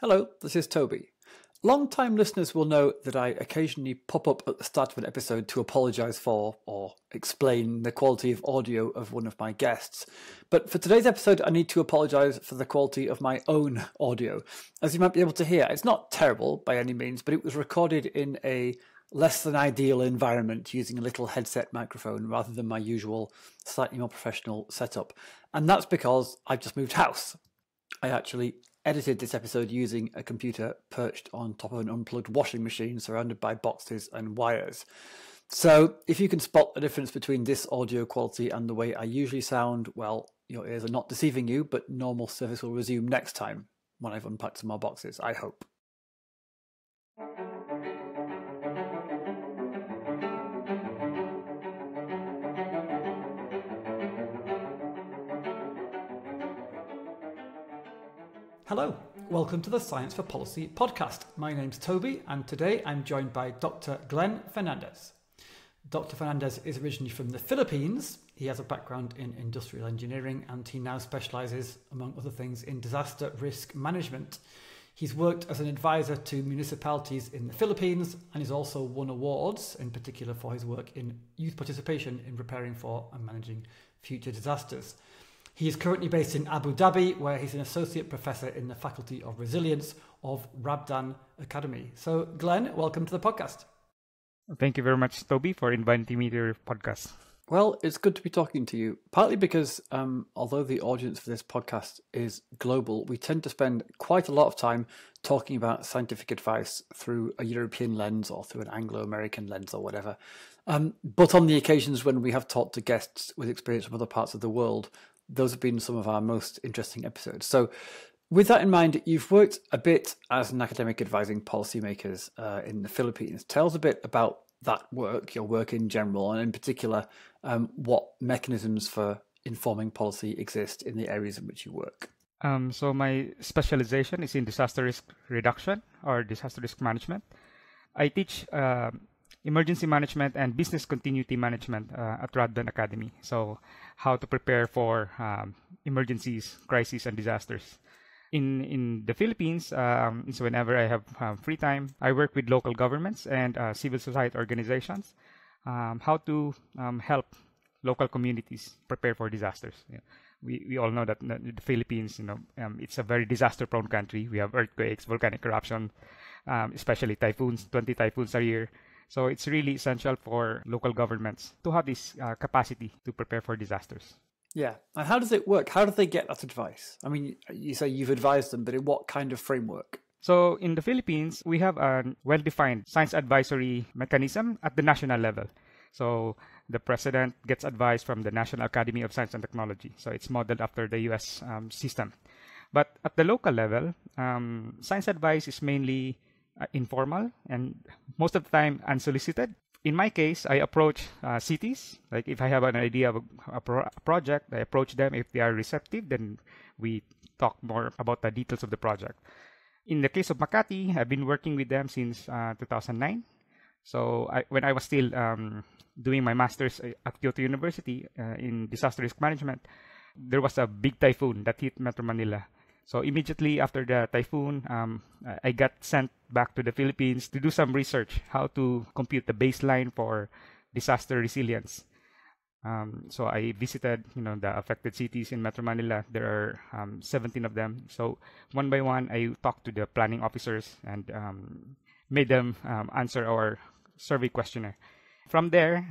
Hello, this is Toby. Long-time listeners will know that I occasionally pop up at the start of an episode to apologise for or explain the quality of audio of one of my guests. But for today's episode, I need to apologise for the quality of my own audio. As you might be able to hear, it's not terrible by any means, but it was recorded in a less than ideal environment using a little headset microphone rather than my usual slightly more professional setup. And that's because I've just moved house. I actually edited this episode using a computer perched on top of an unplugged washing machine surrounded by boxes and wires. So if you can spot the difference between this audio quality and the way I usually sound, well, your ears are not deceiving you, but normal service will resume next time when I've unpacked some more boxes, I hope. Hello, welcome to the Science for Policy podcast. My name's Toby, and today I'm joined by Dr. Glenn Fernandez. Dr. Fernandez is originally from the Philippines. He has a background in industrial engineering, and he now specialises, among other things, in disaster risk management. He's worked as an advisor to municipalities in the Philippines, and he's also won awards, in particular for his work in youth participation in preparing for and managing future disasters. He is currently based in Abu Dhabi, where he's an associate professor in the Faculty of Resilience of Rabdan Academy. So, Glenn, welcome to the podcast. Thank you very much, Toby, for inviting me to your podcast. Well, it's good to be talking to you, partly because although the audience for this podcast is global, we tend to spend quite a lot of time talking about scientific advice through a European lens or through an Anglo-American lens or whatever. But on the occasions when we have talked to guests with experience from other parts of the world, those have been some of our most interesting episodes. So with that in mind, you've worked a bit as an academic advising policymakers in the Philippines. Tell us a bit about that work, your work in general, and in particular, what mechanisms for informing policy exist in the areas in which you work. So my specialization is in disaster risk reduction or disaster risk management. I teach emergency management and business continuity management at Rabdan Academy. So how to prepare for emergencies, crises, and disasters. In the Philippines, so whenever I have free time, I work with local governments and civil society organizations, how to help local communities prepare for disasters. We all know that the Philippines, it's a very disaster-prone country. We have earthquakes, volcanic eruptions, especially typhoons, 20 typhoons a year. So it's really essential for local governments to have this capacity to prepare for disasters. Yeah. And how does it work? How do they get that advice? I mean, you say you've advised them, but in what kind of framework? So in the Philippines, we have a well-defined science advisory mechanism at the national level. So the president gets advice from the National Academy of Science and Technology. So it's modeled after the US system. But at the local level, science advice is mainly informal and most of the time unsolicited. In my case, I approach cities. Like if I have an idea of a project, I approach them. If they are receptive, then we talk more about the details of the project. In the case of Makati, I've been working with them since 2009. So when I was still doing my master's at Kyoto University in disaster risk management, there was a big typhoon that hit Metro Manila. So immediately after the typhoon, I got sent back to the Philippines to do some research, how to compute the baseline for disaster resilience. So I visited, the affected cities in Metro Manila. There are 17 of them. So one by one, I talked to the planning officers and made them answer our survey questionnaire. From there,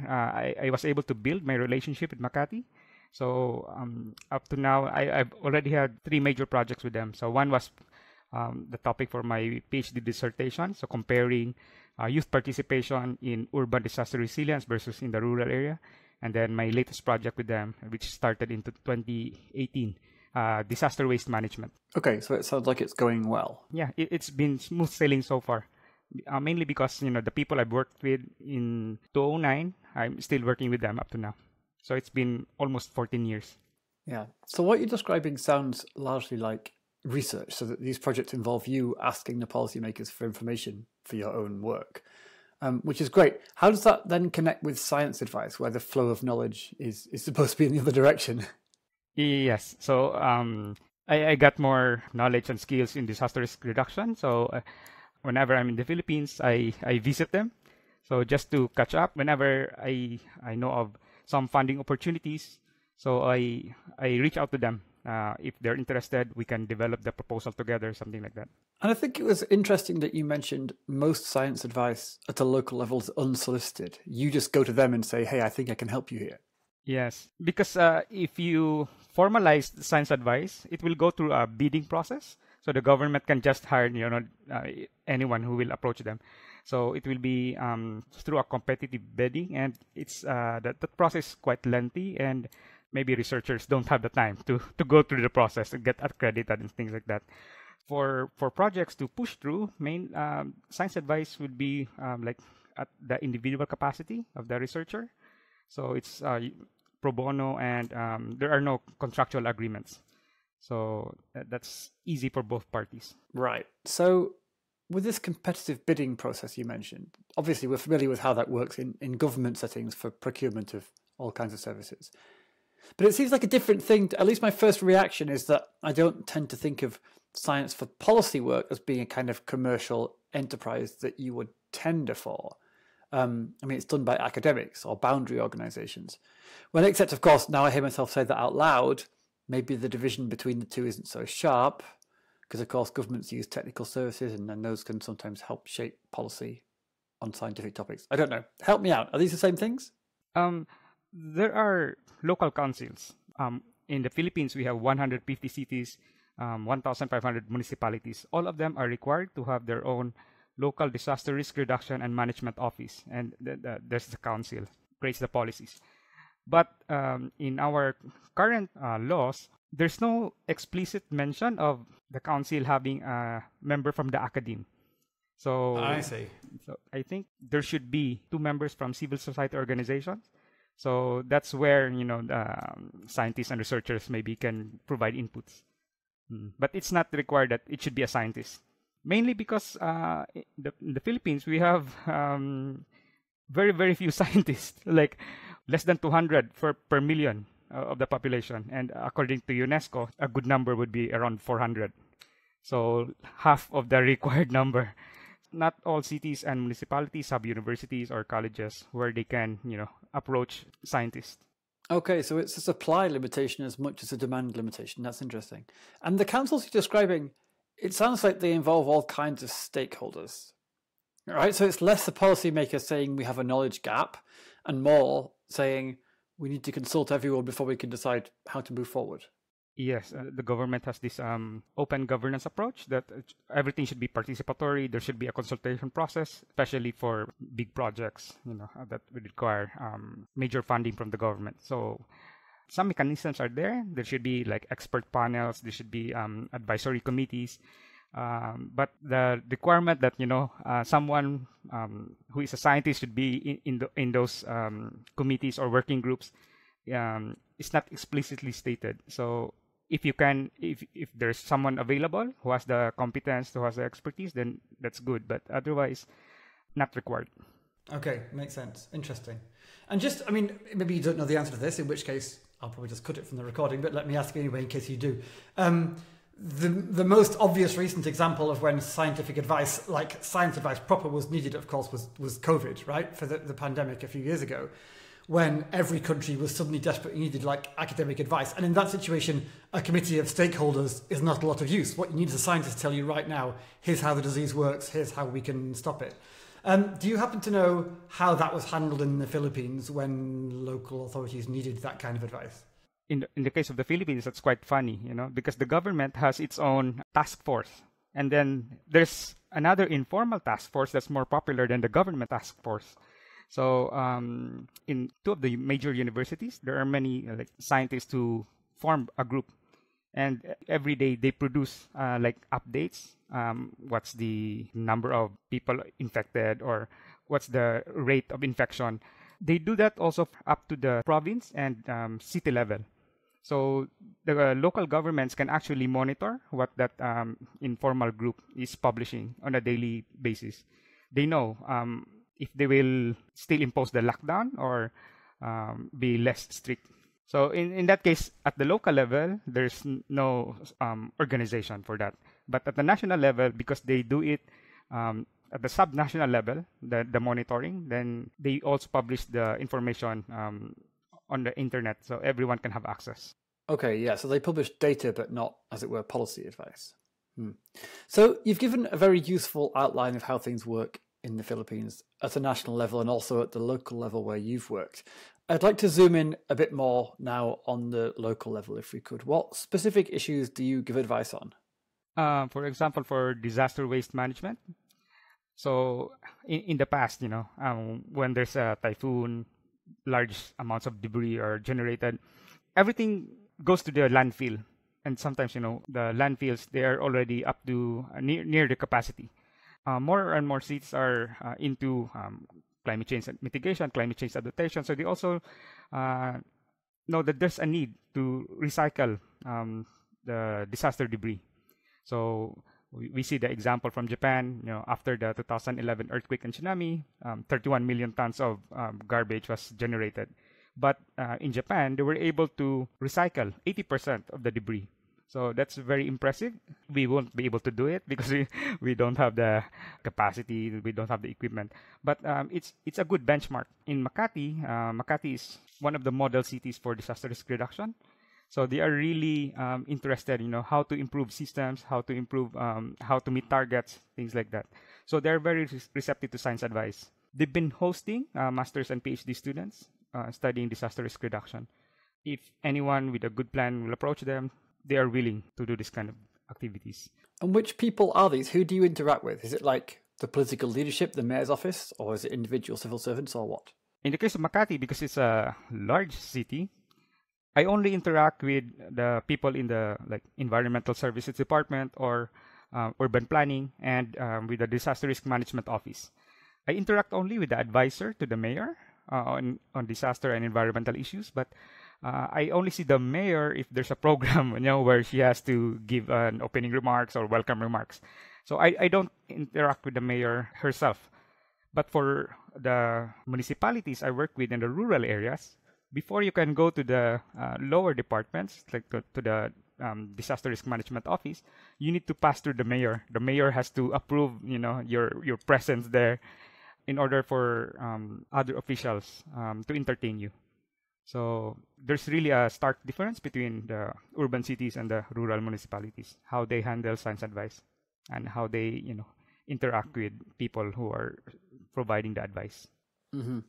I was able to build my relationship with Makati. So up to now, I've already had 3 major projects with them. So one was the topic for my PhD dissertation, so comparing youth participation in urban disaster resilience versus in the rural area. And then my latest project with them, which started in 2018, disaster waste management. Okay, so it sounds like it's going well. Yeah, it's been smooth sailing so far. Mainly because, the people I've worked with in 2009, I'm still working with them up to now. So it's been almost 14 years. Yeah. So what you're describing sounds largely like research, so that these projects involve you asking the policymakers for information for your own work, which is great. How does that then connect with science advice, where the flow of knowledge is supposed to be in the other direction? Yes. So I got more knowledge and skills in disaster risk reduction. So whenever I'm in the Philippines, I visit them. So just to catch up, whenever I know of some funding opportunities, so I reach out to them. If they're interested, we can develop the proposal together, something like that. And I think it was interesting that you mentioned most science advice at a local level is unsolicited. You just go to them and say, hey, I think I can help you here. Yes, because if you formalize the science advice, it will go through a bidding process. So the government can just hire, anyone who will approach them. So it will be through a competitive bidding, and it's that process is quite lengthy, and maybe researchers don't have the time to go through the process and get accredited and things like that. For projects to push through, main science advice would be like at the individual capacity of the researcher. So it's pro bono, and there are no contractual agreements. So that's easy for both parties. Right. So with this competitive bidding process you mentioned, obviously we're familiar with how that works in government settings for procurement of all kinds of services. But it seems like a different thing. At least my first reaction is that I don't tend to think of science for policy work as being a kind of commercial enterprise that you would tender for. I mean, it's done by academics or boundary organizations. Well, except, of course, now I hear myself say that out loud, maybe the division between the two isn't so sharp, because, of course, governments use technical services, and then those can sometimes help shape policy on scientific topics. I don't know. Help me out. Are these the same things? There are local councils. In the Philippines, we have 150 cities, 1,500 municipalities. All of them are required to have their own local disaster risk reduction and management office, and there's the council, creates the policies. But in our current laws, there's no explicit mention of the council having a member from the academe. So I see. So I think there should be 2 members from civil society organizations. So that's where the scientists and researchers maybe can provide inputs. But it's not required that it should be a scientist. Mainly because in the Philippines, we have very, very few scientists, like less than 200 per million of the population. And according to UNESCO, a good number would be around 400. So half of the required number. Not all cities and municipalities have universities or colleges where they can, approach scientists. Okay, so it's a supply limitation as much as a demand limitation. That's interesting. And the councils you're describing, it sounds like they involve all kinds of stakeholders, right? So it's less the policymaker saying we have a knowledge gap and more saying we need to consult everyone before we can decide how to move forward. Yes, the government has this open governance approach that everything should be participatory. There should be a consultation process, especially for big projects, that would require major funding from the government. So some mechanisms are there. There should be like expert panels. There should be advisory committees. But the requirement that someone who is a scientist should be in those committees or working groups is not explicitly stated. So if there's someone available who has the competence, who has the expertise, then that's good. But otherwise, not required. Okay, makes sense. Interesting. And maybe you don't know the answer to this, in which case I'll probably just cut it from the recording, but let me ask you anyway in case you do. The most obvious recent example of when scientific advice, like science advice proper, was needed, of course, was COVID, right? For the pandemic a few years ago, when every country was suddenly desperately needed like academic advice. And in that situation, a committee of stakeholders is not a lot of use. What you need is a scientist to tell you right now, here's how the disease works, here's how we can stop it. Do you happen to know how that was handled in the Philippines when local authorities needed that kind of advice? In the case of the Philippines, that's quite funny, because the government has its own task force. And then there's another informal task force that's more popular than the government task force. So in 2 of the major universities, there are many scientists who form a group. And every day they produce updates. What's the number of people infected or what's the rate of infection. They do that also up to the province and city level. So the local governments can actually monitor what that informal group is publishing on a daily basis. They know if they will still impose the lockdown or be less strict. So in that case, at the local level, there's no organization for that. But at the national level, because they do it at the subnational level, the monitoring, then they also publish the information on the internet, so everyone can have access. Okay, yeah, so they publish data, but not, as it were, policy advice. So you've given a very useful outline of how things work in the Philippines at a national level and also at the local level where you've worked. I'd like to zoom in a bit more now on the local level, if we could. What specific issues do you give advice on? For example, for disaster waste management. So in the past, when there's a typhoon, large amounts of debris are generated, everything goes to the landfill. And sometimes, the landfills, they are already up to near the capacity. More and more cities are into climate change mitigation, climate change adaptation. So they also know that there's a need to recycle the disaster debris. So we see the example from Japan, after the 2011 earthquake and tsunami, 31 million tons of garbage was generated. But in Japan, they were able to recycle 80% of the debris. So that's very impressive. We won't be able to do it because we don't have the capacity, we don't have the equipment. But it's a good benchmark. In Makati, Makati is one of the model cities for disaster risk reduction. So they are really interested, how to improve systems, how to improve, how to meet targets, things like that. So they're very receptive to science advice. They've been hosting master's and PhD students studying disaster risk reduction. If anyone with a good plan will approach them, they are willing to do this kind of activities. And which people are these? Who do you interact with? Is it like the political leadership, the mayor's office, or is it individual civil servants, or what? In the case of Makati, because it's a large city, I only interact with the people in the environmental services department or urban planning and with the disaster risk management office. I interact only with the advisor to the mayor on disaster and environmental issues, but I only see the mayor if there's a program, where she has to give an opening remarks or welcome remarks. So I don't interact with the mayor herself. But for the municipalities I work with in the rural areas, before you can go to the lower departments, like to the disaster risk management office, you need to pass through the mayor. The mayor has to approve, your presence there in order for other officials to entertain you. So there's really a stark difference between the urban cities and the rural municipalities, how they handle science advice and how they, interact with people who are providing the advice. Mm-hmm.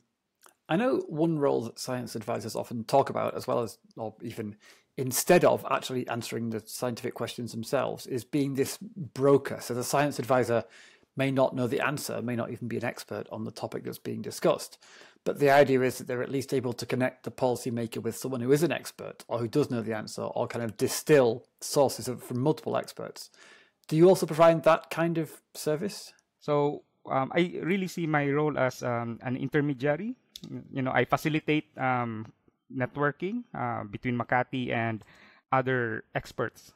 I know one role that science advisors often talk about, as well as, or even instead of actually answering the scientific questions themselves, is being this broker. So the science advisor may not know the answer, may not even be an expert on the topic that's being discussed. But the idea is that they're at least able to connect the policymaker with someone who is an expert or who does know the answer, or kind of distill sources from multiple experts. Do you also provide that kind of service? So I really see my role as an intermediary. I facilitate networking between Makati and other experts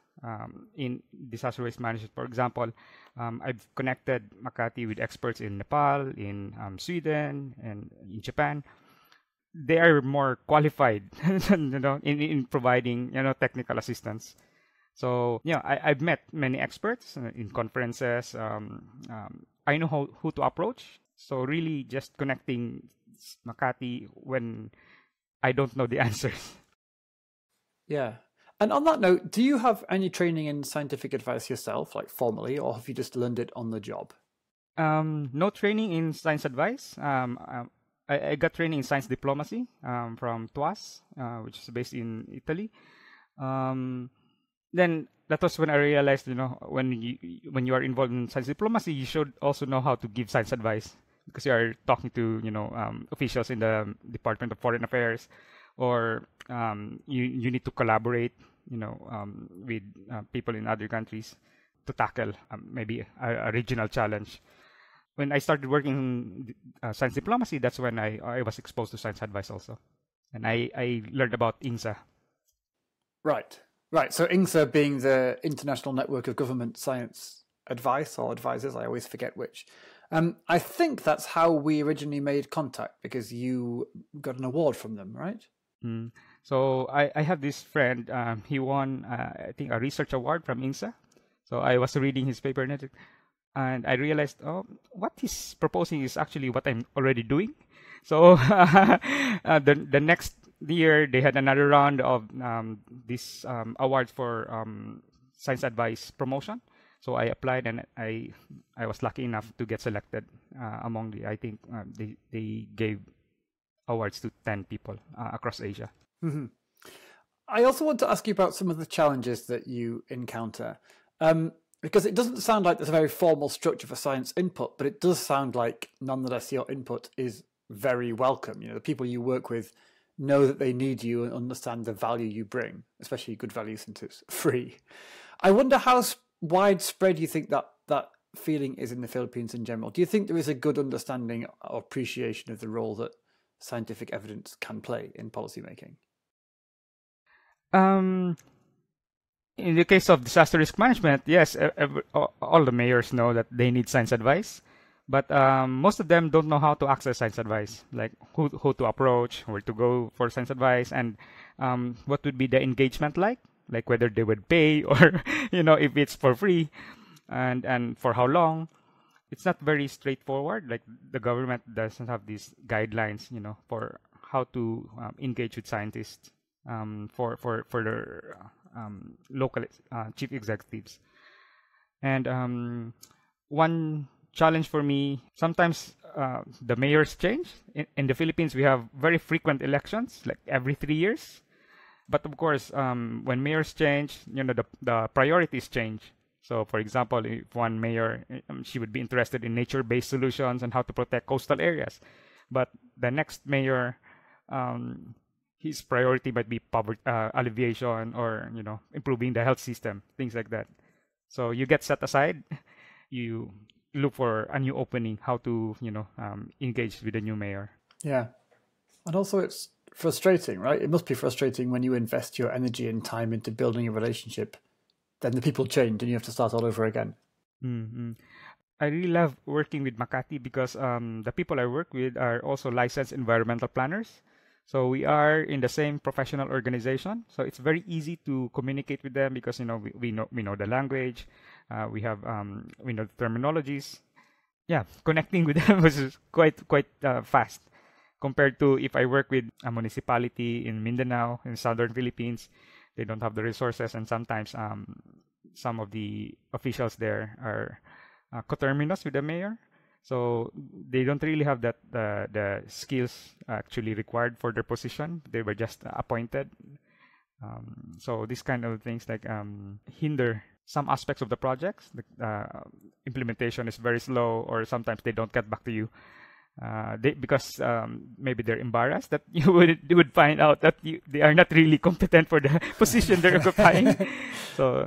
in disaster risk management. For example, I've connected Makati with experts in Nepal, in Sweden, and in Japan. They are more qualified, in providing, technical assistance. So, I've met many experts in conferences. I know who to approach. So really just connecting Makati when I don't know the answers. Yeah. And on that note, do you have any training in scientific advice yourself, like formally, or have you just learned it on the job? No training in science advice. I got training in science diplomacy from TUAS, which is based in Italy. Then that was when I realized, when you are involved in science diplomacy, you should also know how to give science advice, because you are talking to officials in the Department of Foreign Affairs, or you need to collaborate with people in other countries to tackle maybe a regional challenge. When I started working in science diplomacy, that's when I was exposed to science advice also, and I learned about INSA. Right. So INSA being the International Network of Government Science Advice or Advisors, I always forget which. I think that's how we originally made contact, because you got an award from them, right? So I have this friend. He won, I think, a research award from INSA. So I was reading his paper and I realized, oh, what he's proposing is actually what I'm already doing. So the next year they had another round of these awards for science advice promotion. So I applied and I was lucky enough to get selected among the, I think they gave awards to 10 people across Asia. Mm-hmm. I also want to ask you about some of the challenges that you encounter. Because it doesn't sound like there's a very formal structure for science input, but it does sound like nonetheless your input is very welcome. You know, the people you work with know that they need you and understand the value you bring, especially good value since it's free. I wonder how widespread you think that feeling is in the Philippines in general. Do you think there is a good understanding or appreciation of the role that scientific evidence can play in policymaking? In the case of disaster risk management, yes, all the mayors know that they need science advice, but most of them don't know how to access science advice, like who to approach, where to go for science advice, and what would be the engagement like whether they would pay or if it's for free, and for how long. It's not very straightforward. Like the government doesn't have these guidelines, for how to engage with scientists for their local chief executives. And one challenge for me, sometimes the mayors change. In the Philippines, we have very frequent elections, like every 3 years. But of course, when mayors change, the priorities change. So, for example, if one mayor, she would be interested in nature-based solutions and how to protect coastal areas. But the next mayor, his priority might be poverty alleviation or improving the health system, things like that. So you get set aside, you look for a new opening, how to engage with the new mayor. Yeah, and also it's frustrating, right? It must be frustrating when you invest your energy and time into building a relationship, then the people change and you have to start all over again. Mm-hmm. I really love working with Makati because the people I work with are also licensed environmental planners. So we are in the same professional organization. So it's very easy to communicate with them because we know the language, we know the terminologies. Yeah, connecting with them was quite fast compared to if I work with a municipality in Mindanao in southern Philippines. They don't have the resources, and sometimes some of the officials there are coterminous with the mayor. So they don't really have the skills actually required for their position. They were just appointed. So these kind of things hinder some aspects of the projects. The implementation is very slow, or sometimes they don't get back to you. Because maybe they're embarrassed that you would find out that they are not really competent for the position they're occupying. So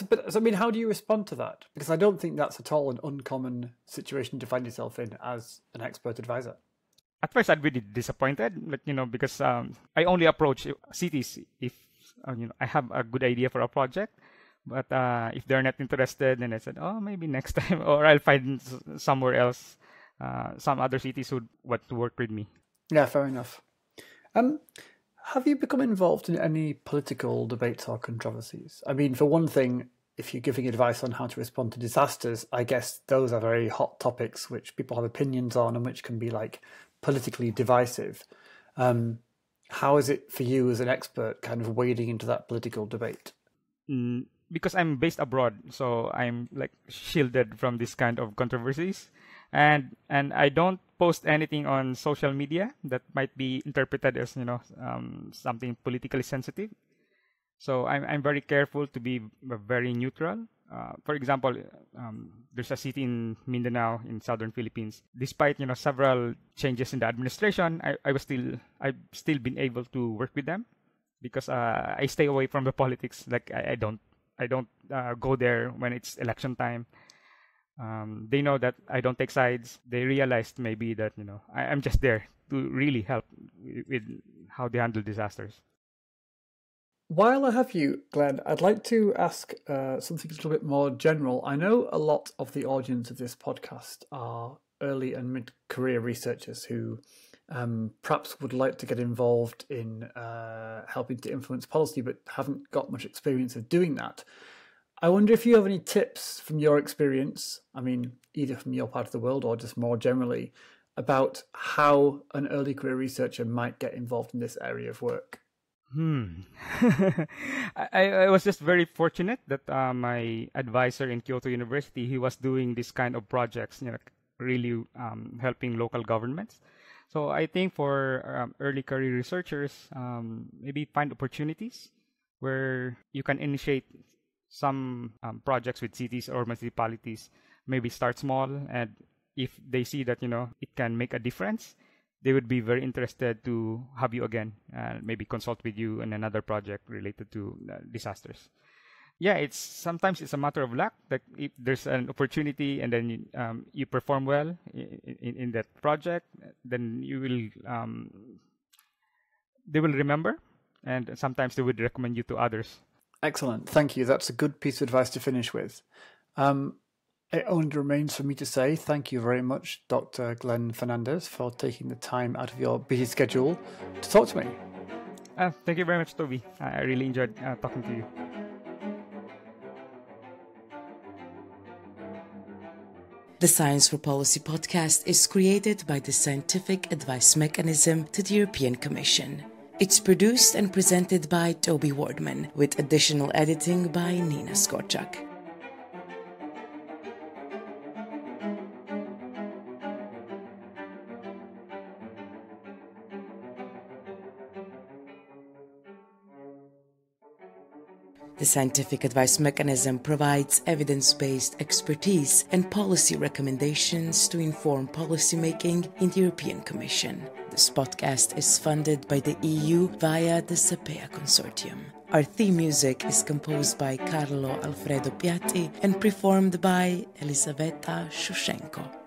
but I mean, how do you respond to that? Because I don't think that's at all an uncommon situation to find yourself in as an expert advisor. At first, I'd be disappointed, but because I only approach cities if I have a good idea for a project. But if they're not interested, then I said, oh, maybe next time, or I'll find somewhere else. Some other cities would want to work with me. Yeah, fair enough. Have you become involved in any political debates or controversies? I mean, for one thing, if you're giving advice on how to respond to disasters, I guess those are very hot topics which people have opinions on and which can be politically divisive. How is it for you as an expert kind of wading into that political debate? Because I'm based abroad, so I'm shielded from this kind of controversies. And I don't post anything on social media that might be interpreted as something politically sensitive. So I'm very careful to be very neutral. For example, there's a city in Mindanao in southern Philippines. Despite several changes in the administration, I've still been able to work with them because I stay away from the politics. I don't go there when it's election time. They know that I don't take sides. They realized maybe that I'm just there to really help with how they handle disasters. While I have you, Glenn, I'd like to ask something a little bit more general. I know a lot of the audience of this podcast are early and mid-career researchers who perhaps would like to get involved in helping to influence policy, but haven't got much experience of doing that. I wonder if you have any tips from your experience, I mean, either from your part of the world or just more generally, about how an early career researcher might get involved in this area of work. I was just very fortunate that my advisor in Kyoto University, he was doing this kind of projects, really helping local governments. So I think for early career researchers, maybe find opportunities where you can initiate some projects with cities or municipalities. Maybe start small, and if they see that it can make a difference, they would be very interested to have you again, maybe consult with you in another project related to disasters. Yeah, sometimes it's a matter of luck that if there's an opportunity and then you perform well in that project, then they will remember, and sometimes they would recommend you to others. Excellent, thank you. That's a good piece of advice to finish with. It only remains for me to say thank you very much, Dr. Glenn Fernandez, for taking the time out of your busy schedule to talk to me. Thank you very much, Toby. I really enjoyed talking to you. The Science for Policy podcast is created by the Scientific Advice Mechanism to the European Commission. It's produced and presented by Toby Wardman, with additional editing by Nina Skorczak. The Scientific Advice Mechanism provides evidence-based expertise and policy recommendations to inform policymaking in the European Commission. This podcast is funded by the EU via the SAPEA Consortium. Our theme music is composed by Carlo Alfredo Piatti and performed by Elisaveta Shushenko.